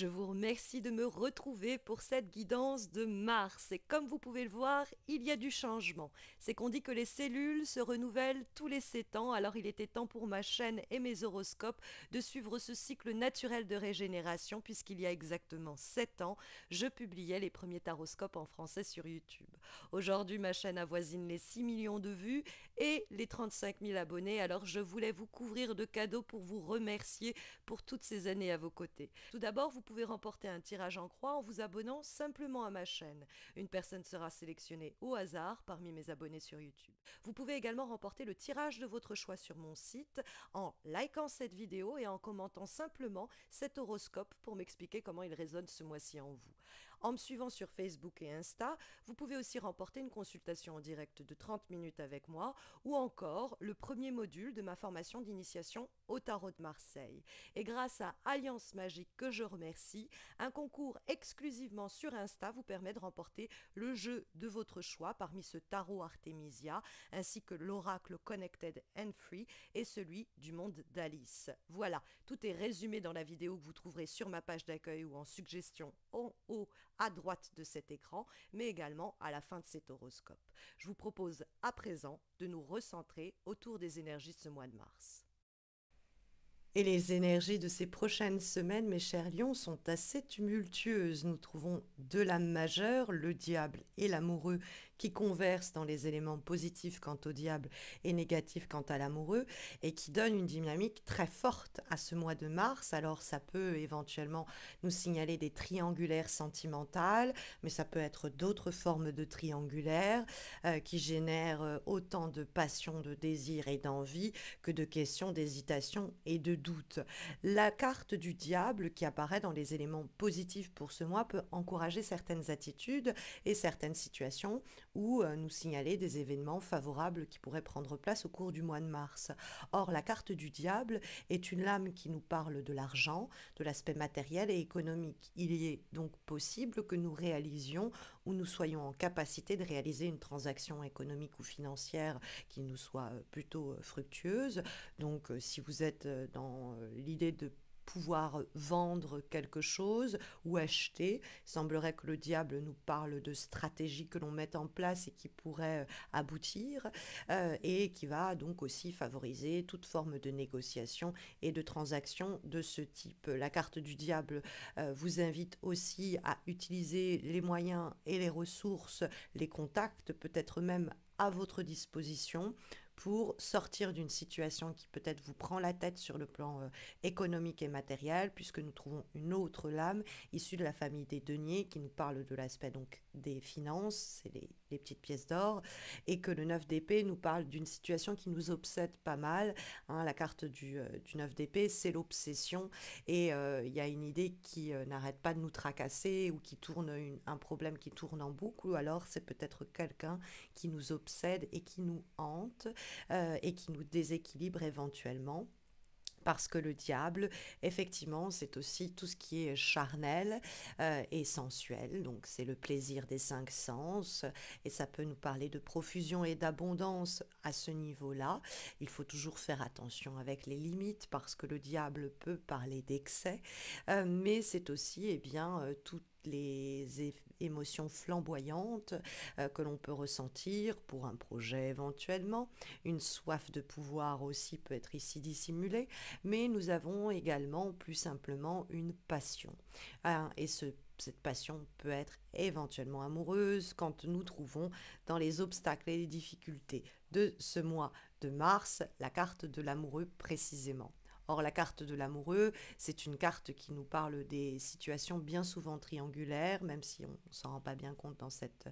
Je vous remercie de me retrouver pour cette guidance de Mars. Et comme vous pouvez le voir, il y a du changement. C'est qu'on dit que les cellules se renouvellent tous les 7 ans, alors il était temps pour ma chaîne et mes horoscopes de suivre ce cycle naturel de régénération, puisqu'il y a exactement 7 ans, je publiais les premiers taroscopes en français sur YouTube. Aujourd'hui, ma chaîne avoisine les 6 millions de vues et les 35 000 abonnés, alors je voulais vous couvrir de cadeaux pour vous remercier pour toutes ces années à vos côtés. Tout d'abord, vous pouvez remporter un tirage en croix en vous abonnant simplement à ma chaîne. Une personne sera sélectionnée au hasard parmi mes abonnés sur YouTube. Vous pouvez également remporter le tirage de votre choix sur mon site en likant cette vidéo et en commentant simplement cet horoscope pour m'expliquer comment il résonne ce mois-ci en vous. En me suivant sur Facebook et Insta, vous pouvez aussi remporter une consultation en direct de 30 minutes avec moi ou encore le premier module de ma formation d'initiation au tarot de Marseille. Et grâce à Alliance Magique, que je remercie, un concours exclusivement sur Insta vous permet de remporter le jeu de votre choix parmi ce tarot Artemisia, ainsi que l'oracle Connected and Free et celui du monde d'Alice. Voilà, tout est résumé dans la vidéo que vous trouverez sur ma page d'accueil ou en suggestion en haut à droite de cet écran, mais également à la fin de cet horoscope. Je vous propose à présent de nous recentrer autour des énergies de ce mois de mars. Et les énergies de ces prochaines semaines, mes chers lions, sont assez tumultueuses. Nous trouvons deux lames majeures, le diable et l'amoureux, qui conversent dans les éléments positifs quant au diable et négatifs quant à l'amoureux, et qui donnent une dynamique très forte à ce mois de mars. Alors ça peut éventuellement nous signaler des triangulaires sentimentales, mais ça peut être d'autres formes de triangulaires qui génèrent autant de passion, de désir et d'envie que de questions d'hésitation et de doute. La carte du diable qui apparaît dans les éléments positifs pour ce mois peut encourager certaines attitudes et certaines situations ou nous signaler des événements favorables qui pourraient prendre place au cours du mois de mars. Or, la carte du diable est une lame qui nous parle de l'argent, de l'aspect matériel et économique. Il est donc possible que nous réalisions ou nous soyons en capacité de réaliser une transaction économique ou financière qui nous soit plutôt fructueuse. Donc, si vous êtes dans l'idée de pouvoir vendre quelque chose ou acheter. Il semblerait que le diable nous parle de stratégies que l'on met en place et qui pourraient aboutir et qui va donc aussi favoriser toute forme de négociation et de transaction de ce type. La carte du diable vous invite aussi à utiliser les moyens et les ressources, les contacts, peut-être même à votre disposition pour sortir d'une situation qui peut-être vous prend la tête sur le plan économique et matériel, puisque nous trouvons une autre lame issue de la famille des deniers qui nous parle de l'aspect donc des finances, c'est les petites pièces d'or, et que le 9 d'épée nous parle d'une situation qui nous obsède pas mal. Hein, la carte du 9 d'épée, c'est l'obsession, et il y a une idée qui n'arrête pas de nous tracasser, ou qui tourne un problème qui tourne en boucle, ou alors c'est peut-être quelqu'un qui nous obsède et qui nous hante et qui nous déséquilibre éventuellement. Parce que le diable, effectivement, c'est aussi tout ce qui est charnel et sensuel. Donc, c'est le plaisir des cinq sens. Et ça peut nous parler de profusion et d'abondance à ce niveau-là. Il faut toujours faire attention avec les limites parce que le diable peut parler d'excès. Mais c'est aussi, eh bien, tout les émotions flamboyantes que l'on peut ressentir pour un projet éventuellement. Une soif de pouvoir aussi peut être ici dissimulée, mais nous avons également plus simplement une passion. Et cette passion peut être éventuellement amoureuse quand nous trouvons dans les obstacles et les difficultés de ce mois de mars la carte de l'amoureux précisément. Or, la carte de l'amoureux, c'est une carte qui nous parle des situations bien souvent triangulaires, même si on ne s'en rend pas bien compte dans cette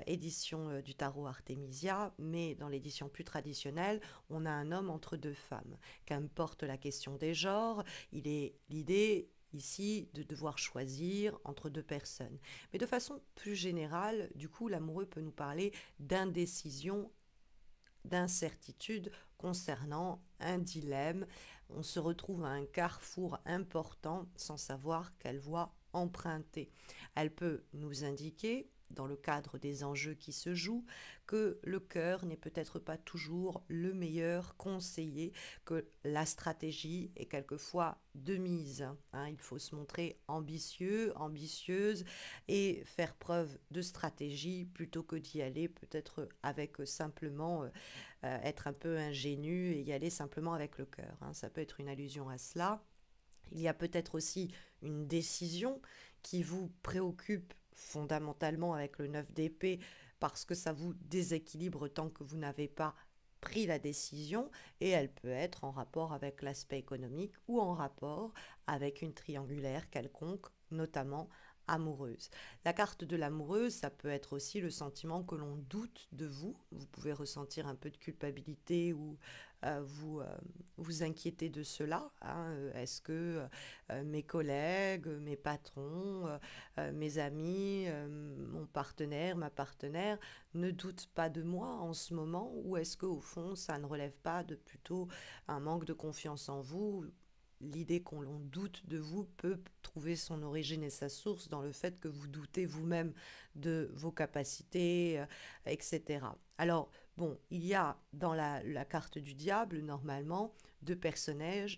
édition du tarot Artemisia, mais dans l'édition plus traditionnelle, on a un homme entre deux femmes. Qu'importe la question des genres, il est l'idée ici de devoir choisir entre deux personnes. Mais de façon plus générale, du coup, l'amoureux peut nous parler d'indécision, d'incertitude concernant un dilemme. On se retrouve à un carrefour important sans savoir quelle voie emprunter. Elle peut nous indiquer dans le cadre des enjeux qui se jouent, que le cœur n'est peut-être pas toujours le meilleur conseiller, que la stratégie est quelquefois de mise, hein. Il faut se montrer ambitieux, ambitieuse et faire preuve de stratégie plutôt que d'y aller peut-être avec simplement être un peu ingénu et y aller simplement avec le cœur, hein. Ça peut être une allusion à cela. Il y a peut-être aussi une décision qui vous préoccupe fondamentalement avec le 9 d'épée parce que ça vous déséquilibre tant que vous n'avez pas pris la décision et elle peut être en rapport avec l'aspect économique ou en rapport avec une triangulaire quelconque, notamment amoureuse. La carte de l'amoureuse, ça peut être aussi le sentiment que l'on doute de vous. Vous pouvez ressentir un peu de culpabilité ou vous vous inquiétez de cela, hein. Est-ce que mes collègues, mes patrons, mes amis, mon partenaire, ma partenaire ne doutent pas de moi en ce moment, ou est-ce qu'au fond ça ne relève pas de plutôt un manque de confiance en vous? L'idée qu'on l'on doute de vous peut trouver son origine et sa source dans le fait que vous doutez vous-même de vos capacités, etc. Alors, bon, il y a dans la carte du diable, normalement, deux personnages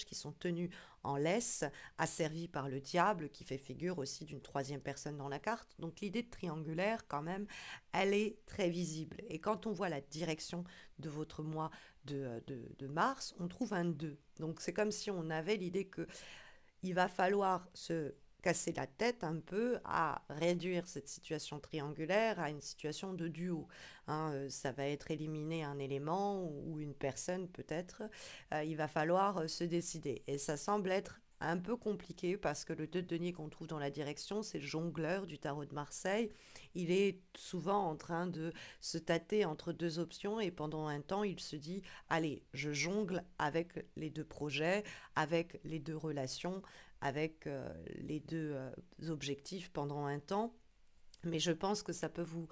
qui sont tenus en laisse, asservis par le diable, qui fait figure aussi d'une troisième personne dans la carte. Donc l'idée de triangulaire, quand même, elle est très visible. Et quand on voit la direction de votre mois de mars, on trouve un 2. Donc c'est comme si on avait l'idée que il va falloir se casser la tête un peu à réduire cette situation triangulaire à une situation de duo, hein. Ça va être éliminer un élément ou une personne peut-être. Il va falloir se décider. Et ça semble être un peu compliqué parce que le 2 de denier qu'on trouve dans la direction, c'est le jongleur du tarot de Marseille. Il est souvent en train de se tâter entre deux options et pendant un temps, il se dit, allez, je jongle avec les deux projets, avec les deux relations, avec les deux objectifs pendant un temps. Mais je pense que ça peut vous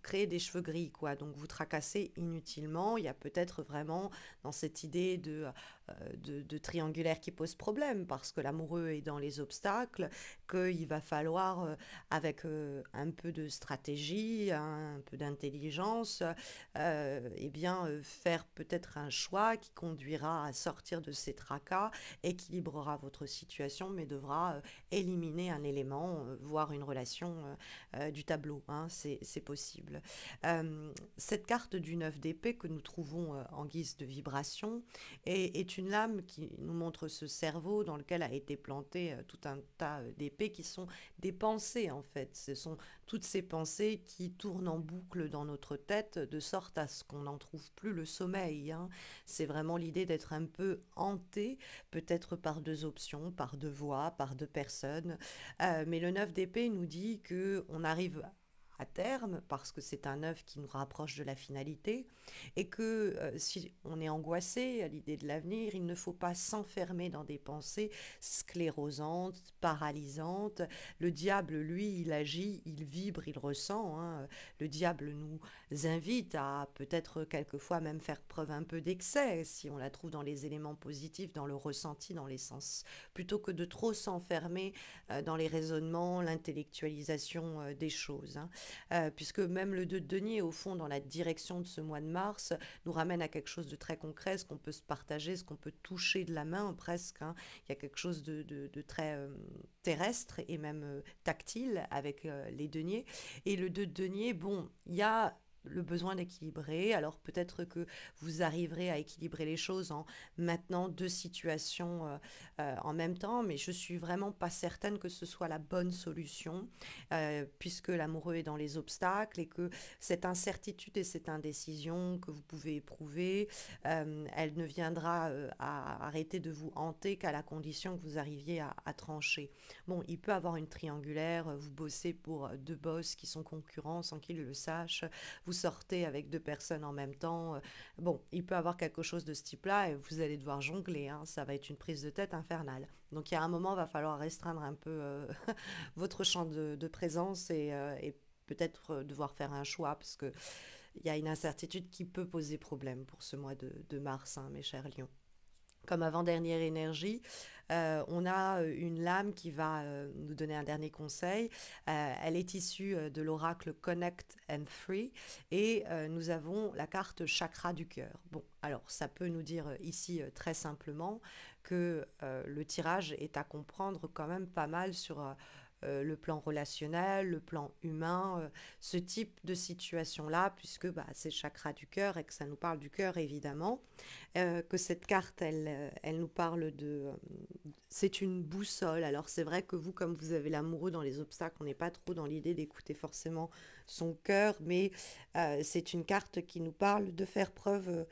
créer des cheveux gris, quoi. Donc vous tracassez inutilement. Il y a peut-être vraiment dans cette idée de triangulaire qui pose problème, parce que l'amoureux est dans les obstacles, qu'il va falloir, avec un peu de stratégie, un peu d'intelligence, eh bien, faire peut-être un choix qui conduira à sortir de ces tracas, équilibrera votre situation, mais devra éliminer un élément, voire une relation du tableau, hein. C'est possible. Cette carte du 9 d'épée que nous trouvons en guise de vibration est une lame qui nous montre ce cerveau dans lequel a été planté tout un tas d'épées qui sont des pensées en fait. Ce sont toutes ces pensées qui tournent en boucle dans notre tête de sorte à ce qu'on n'en trouve plus le sommeil, hein. C'est vraiment l'idée d'être un peu hanté, peut-être par deux options, par deux voies, par deux personnes. Mais le 9 d'épée nous dit que on arrive à terme, parce que c'est un œuf qui nous rapproche de la finalité, et que si on est angoissé à l'idée de l'avenir, il ne faut pas s'enfermer dans des pensées sclérosantes, paralysantes. Le diable, lui, il agit, il vibre, il ressent, hein. Le diable nous invite à peut-être quelquefois même faire preuve un peu d'excès, si on la trouve dans les éléments positifs, dans le ressenti, dans les sens, plutôt que de trop s'enfermer dans les raisonnements, l'intellectualisation des choses, hein. Puisque même le 2 de denier, au fond, dans la direction de ce mois de mars, nous ramène à quelque chose de très concret, ce qu'on peut se partager, ce qu'on peut toucher de la main presque, hein. Il y a quelque chose de très terrestre et même tactile avec les deniers. Et le 2 de denier, bon, il y a le besoin d'équilibrer. Alors peut-être que vous arriverez à équilibrer les choses en maintenant deux situations en même temps, mais je suis vraiment pas certaine que ce soit la bonne solution, puisque l'amoureux est dans les obstacles et que cette incertitude et cette indécision que vous pouvez éprouver, elle ne viendra à arrêter de vous hanter qu'à la condition que vous arriviez à trancher. Bon, il peut avoir une triangulaire, vous bossez pour deux boss qui sont concurrents sans qu'ils le sachent, vous sortez avec deux personnes en même temps. Bon, il peut avoir quelque chose de ce type-là et vous allez devoir jongler, hein. Ça va être une prise de tête infernale. Donc il y a un moment, il va falloir restreindre un peu votre champ de présence et peut-être devoir faire un choix parce que il y a une incertitude qui peut poser problème pour ce mois de mars, hein, mes chers lions. Comme avant-dernière énergie, On a une lame qui va nous donner un dernier conseil. Elle est issue de l'oracle Connect and Free et nous avons la carte chakra du cœur. Bon, alors ça peut nous dire ici très simplement que le tirage est à comprendre quand même pas mal sur le plan relationnel, le plan humain, ce type de situation-là, puisque bah, c'est chakra du cœur et que ça nous parle du cœur évidemment, que cette carte, elle nous parle de... c'est une boussole. Alors c'est vrai que vous, comme vous avez l'amoureux dans les obstacles, on n'est pas trop dans l'idée d'écouter forcément son cœur, mais c'est une carte qui nous parle de faire preuve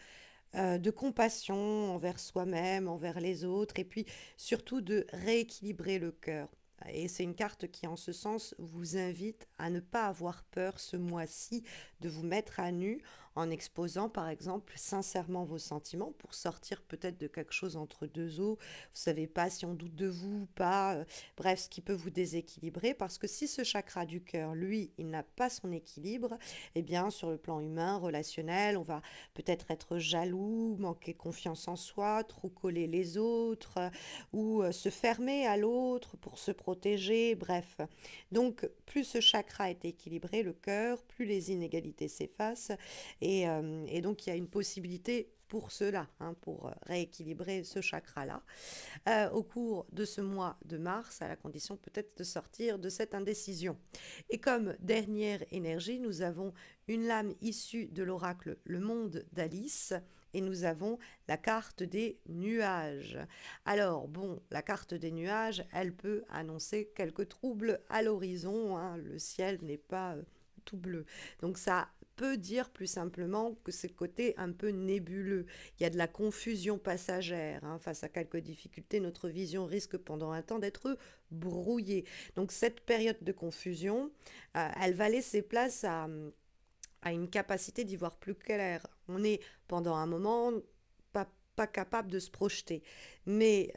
de compassion envers soi-même, envers les autres, et puis surtout de rééquilibrer le cœur. Et c'est une carte qui, en ce sens, vous invite à ne pas avoir peur ce mois-ci de vous mettre à nu en exposant, par exemple, sincèrement vos sentiments pour sortir peut-être de quelque chose entre deux eaux. Vous savez pas si on doute de vous ou pas. Bref, ce qui peut vous déséquilibrer. Parce que si ce chakra du cœur, lui, il n'a pas son équilibre, eh bien, sur le plan humain, relationnel, on va peut-être être jaloux, manquer confiance en soi, trop coller les autres, ou se fermer à l'autre pour se protéger, bref. Donc, plus ce chakra est équilibré, le cœur, plus les inégalités s'effacent, et donc il y a une possibilité pour cela, hein, pour rééquilibrer ce chakra-là, au cours de ce mois de mars, à la condition peut-être de sortir de cette indécision. Et comme dernière énergie, nous avons une lame issue de l'oracle Le Monde d'Alice, et nous avons la carte des nuages. Alors, bon, la carte des nuages, elle peut annoncer quelques troubles à l'horizon, hein. Le ciel n'est pas tout bleu. Donc ça peut dire plus simplement que c'est le côté un peu nébuleux. Il y a de la confusion passagère, hein. Face à quelques difficultés, notre vision risque pendant un temps d'être brouillée. Donc cette période de confusion, elle va laisser place à une capacité d'y voir plus clair. On est pendant un moment pas capable de se projeter. Mais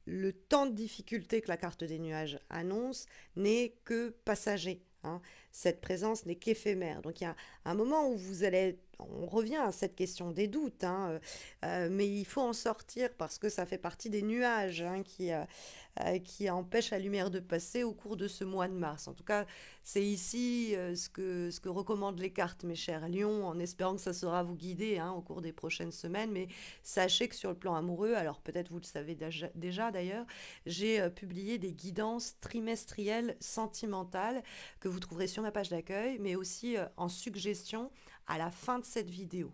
le temps de difficulté que la carte des nuages annonce n'est que passager, hein. Cette présence n'est qu'éphémère. Donc il y a un moment où vous allez... On revient à cette question des doutes, hein, mais il faut en sortir parce que ça fait partie des nuages, hein, qui empêchent la lumière de passer au cours de ce mois de mars. En tout cas, c'est ici ce que recommandent les cartes, mes chers lions, en espérant que ça saura vous guider, hein, au cours des prochaines semaines. Mais sachez que sur le plan amoureux, alors peut-être vous le savez déjà d'ailleurs, j'ai publié des guidances trimestrielles sentimentales que vous trouverez sur ma page d'accueil, mais aussi en suggestion à la fin de cette vidéo.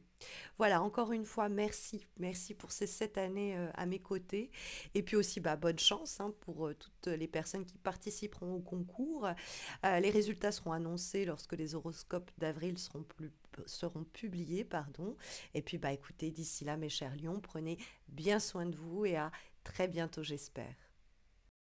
Voilà, encore une fois, merci. Merci pour ces 7 années à mes côtés. Et puis aussi, bah, bonne chance, hein, pour toutes les personnes qui participeront au concours. Les résultats seront annoncés lorsque les horoscopes d'avril seront publiés. Pardon. Et puis, bah, écoutez, d'ici là, mes chers lions, prenez bien soin de vous et à très bientôt, j'espère.